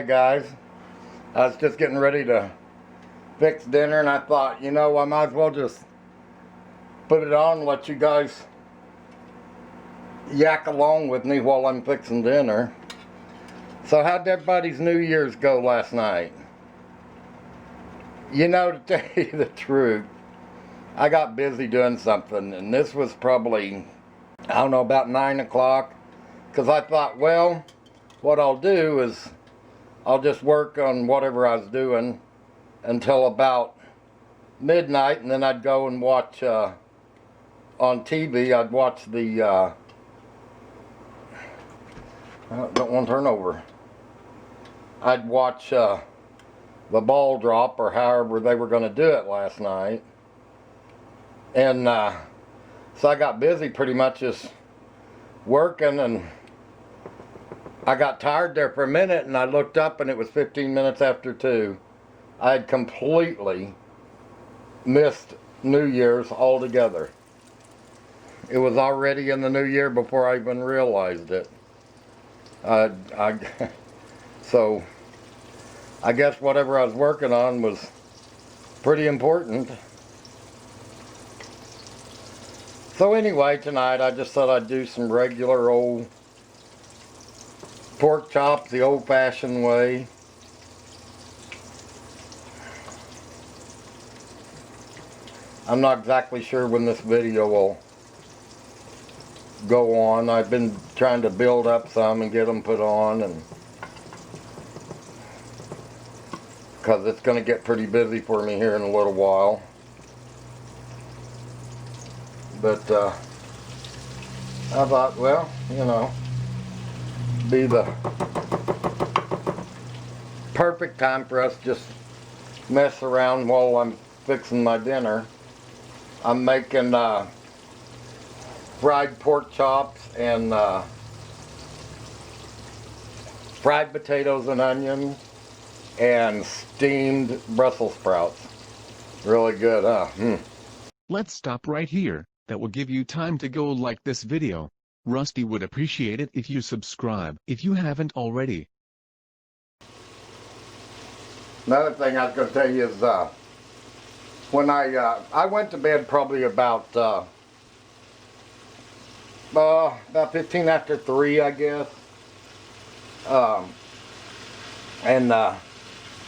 Hey guys, I was just getting ready to fix dinner and I thought, you know, I might as well just put it on and let you guys yak along with me while I'm fixing dinner. So how'd everybody's New Year's go last night? You know, to tell you the truth, I got busy doing something, and this was probably, I don't know, about 9 o'clock, because I thought, well, what I'll do is I'll just work on whatever I was doing until about midnight, and then I'd go and watch on TV. I'd watch the I don't want to turn over. I'd watch the ball drop, or however they were going to do it last night. And so I got busy pretty much just working, and I got tired there for a minute, and I looked up and it was 15 minutes after 2. I had completely missed New Year's altogether. It was already in the new year before I even realized it. So I guess whatever I was working on was pretty important. So anyway, tonight I just thought I'd do some regular old pork chops the old-fashioned way. I'm not exactly sure when this video will go on. I've been trying to build up some and get them put on, and because it's going to get pretty busy for me here in a little while. But I thought, well, you know, be the perfect time for us to just mess around while I'm fixing my dinner. I'm making fried pork chops and fried potatoes and onions and steamed Brussels sprouts. Really good, huh? Let's stop right here. That will give you time to go like this video. Rusty would appreciate it if you subscribe if you haven't already. Another thing I was going to tell you is when I went to bed probably about 15 after 3, I guess. And I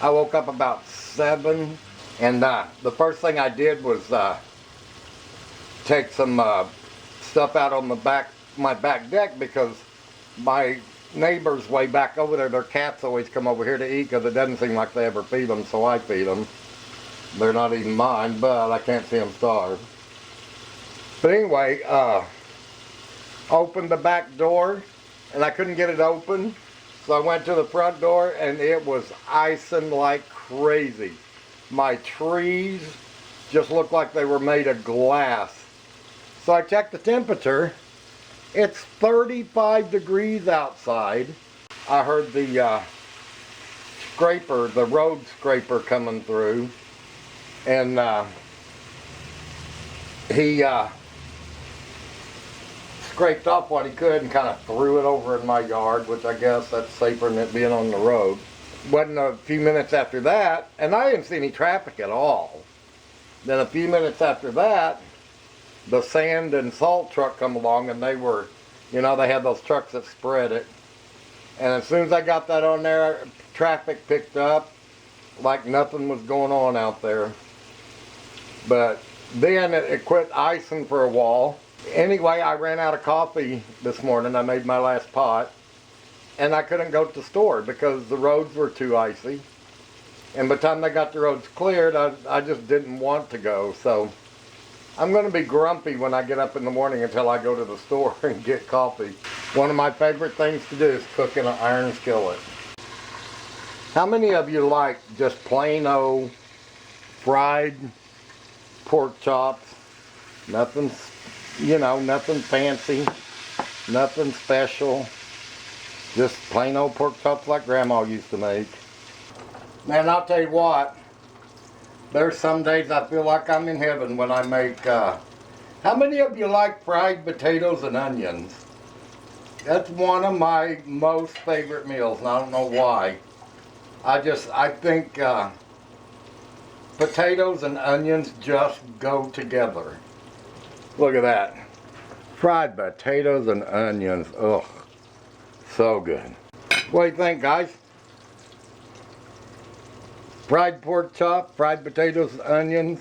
woke up about 7, and the first thing I did was take some stuff out on my back deck, because my neighbors way back over there, their cats always come over here to eat, because it doesn't seem like they ever feed them, so I feed them. They're not even mine, but I can't see them starve. But anyway, opened the back door, and I couldn't get it open, so I went to the front door, and it was icing like crazy. My trees just looked like they were made of glass. So I checked the temperature. It's 35 degrees outside. I heard the scraper, the road scraper coming through, and he scraped off what he could and kind of threw it over in my yard, which I guess that's safer than it being on the road. Wasn't a few minutes after that, and I didn't see any traffic at all. Then a few minutes after that, the sand and salt truck come along, and they were, you know, they had those trucks that spread it. And as soon as I got that on there, traffic picked up like nothing was going on out there. But then it quit icing for a while. Anyway, I ran out of coffee this morning. I made my last pot, and I couldn't go to the store because the roads were too icy. And by the time they got the roads cleared, I just didn't want to go. So I'm going to be grumpy when I get up in the morning until I go to the store and get coffee. One of my favorite things to do is cook in an iron skillet. How many of you like just plain old fried pork chops? Nothing, you know, nothing fancy, nothing special. Just plain old pork chops like Grandma used to make. Man, I'll tell you what, there's some days I feel like I'm in heaven when I make, how many of you like fried potatoes and onions? That's one of my most favorite meals, and I don't know why. I think potatoes and onions just go together. Look at that. Fried potatoes and onions. Ugh. So good. What do you think, guys? Fried pork chop, fried potatoes and onions,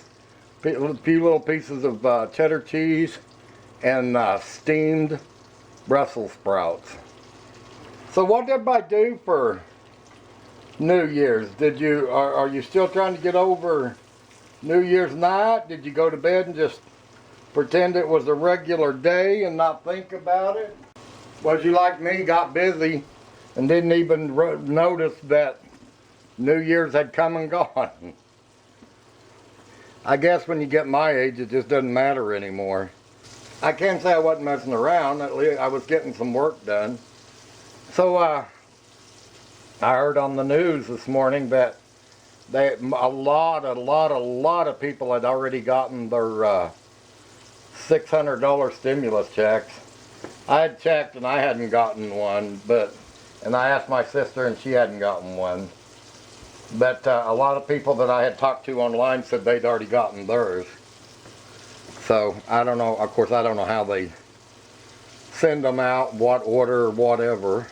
a few little pieces of cheddar cheese, and steamed Brussels sprouts. So what did everybody do for New Year's? Are you still trying to get over New Year's night? Did you go to bed and just pretend it was a regular day and not think about it? Was you like me, got busy and didn't even notice that New Year's had come and gone? I guess when you get my age, it just doesn't matter anymore. I can't say I wasn't messing around. At least I was getting some work done. So I heard on the news this morning that a lot of people had already gotten their $600 stimulus checks. I had checked and I hadn't gotten one, and I asked my sister and she hadn't gotten one. But a lot of people that I had talked to online said they'd already gotten theirs. So I don't know, of course I don't know how they send them out, what order or whatever.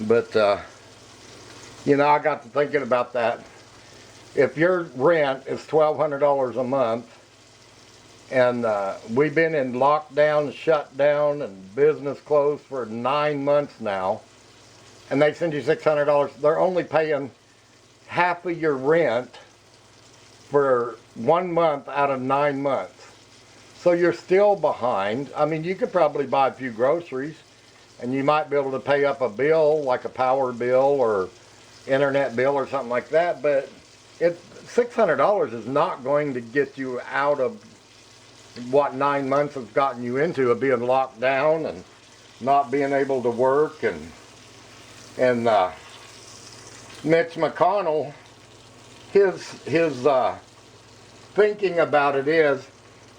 But you know, I got to thinking about that. If your rent is $1,200 a month, and we've been in lockdown, shut down, and business closed for 9 months now, and they send you $600, they're only paying half of your rent for 1 month out of 9 months. So you're still behind. I mean, you could probably buy a few groceries and you might be able to pay up a bill, like a power bill or internet bill or something like that, but $600 is not going to get you out of what 9 months has gotten you into, of being locked down and not being able to work. And Mitch McConnell, his thinking about it is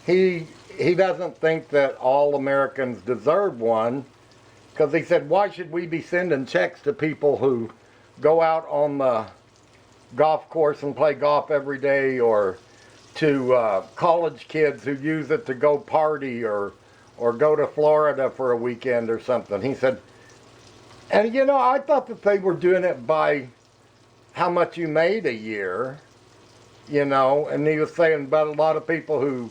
he doesn't think that all Americans deserve one, because he said, why should we be sending checks to people who go out on the golf course and play golf every day, or to college kids who use it to go party or go to Florida for a weekend or something. He said, and you know, I thought that they were doing it by how much you made a year, you know, and he was saying about a lot of people who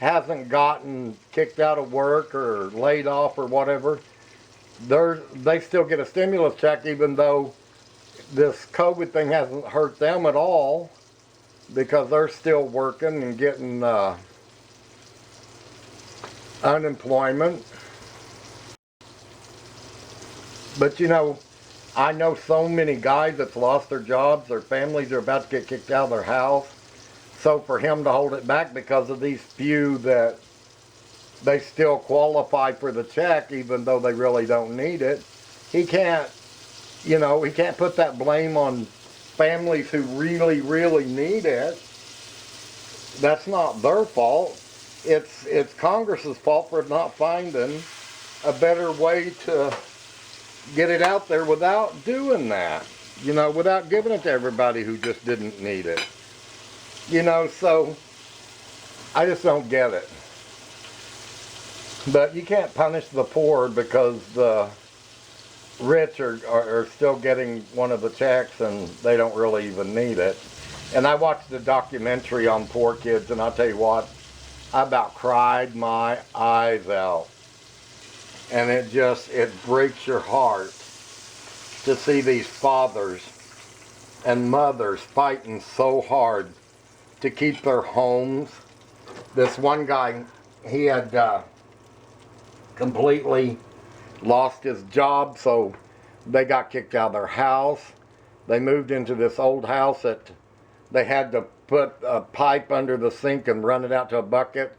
hasn't gotten kicked out of work or laid off or whatever, they still get a stimulus check, even though this COVID thing hasn't hurt them at all, because they're still working and getting unemployment. But you know, I know so many guys that's lost their jobs, their families are about to get kicked out of their house. So for him to hold it back because of these few that they still qualify for the check, even though they really don't need it, he can't, you know, he can't put that blame on families who really, really need it. That's not their fault. It's Congress's fault for not finding a better way to get it out there without doing that. You know, without giving it to everybody who just didn't need it. You know, so I just don't get it. But you can't punish the poor because the rich are still getting one of the checks and they don't really even need it. And I watched a documentary on poor kids, and I'll tell you what, I about cried my eyes out. And it breaks your heart to see these fathers and mothers fighting so hard to keep their homes. This one guy, he had completely lost his job, so they got kicked out of their house. They moved into this old house that they had to put a pipe under the sink and run it out to a bucket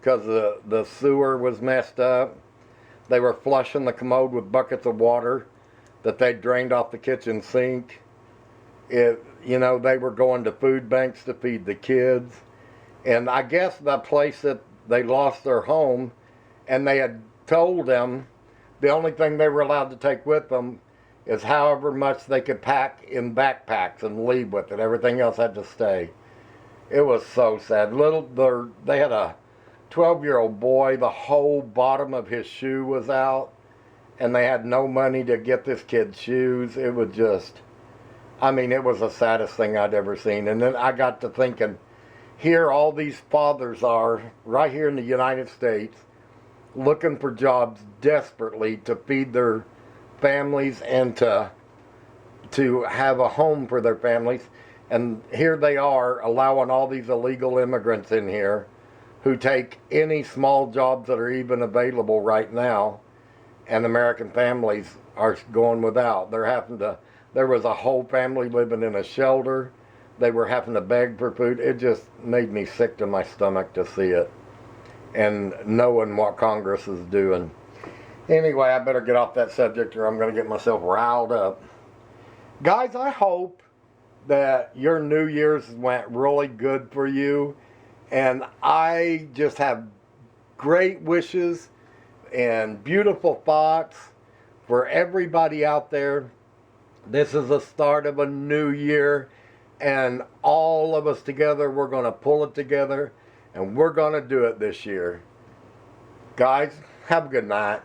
because the sewer was messed up. They were flushing the commode with buckets of water that they drained off the kitchen sink. You know, they were going to food banks to feed the kids. And I guess the place that they lost their home, and they had told them the only thing they were allowed to take with them is however much they could pack in backpacks and leave with it. Everything else had to stay. It was so sad. They had a 12-year-old boy. The whole bottom of his shoe was out, and they had no money to get this kid's shoes. It was just, I mean, it was the saddest thing I'd ever seen. And then I got to thinking, here all these fathers are, right here in the United States, looking for jobs desperately to feed their families and to have a home for their families. And here they are allowing all these illegal immigrants in here who take any small jobs that are even available right now, and American families are going without. There was a whole family living in a shelter. They were having to beg for food. It just made me sick to my stomach to see it and knowing what Congress is doing. Anyway, I better get off that subject or I'm going to get myself riled up. Guys, I hope that your New Year's went really good for you. And I just have great wishes and beautiful thoughts for everybody out there. This is the start of a new year, and all of us together, we're going to pull it together, and we're going to do it this year. Guys, have a good night.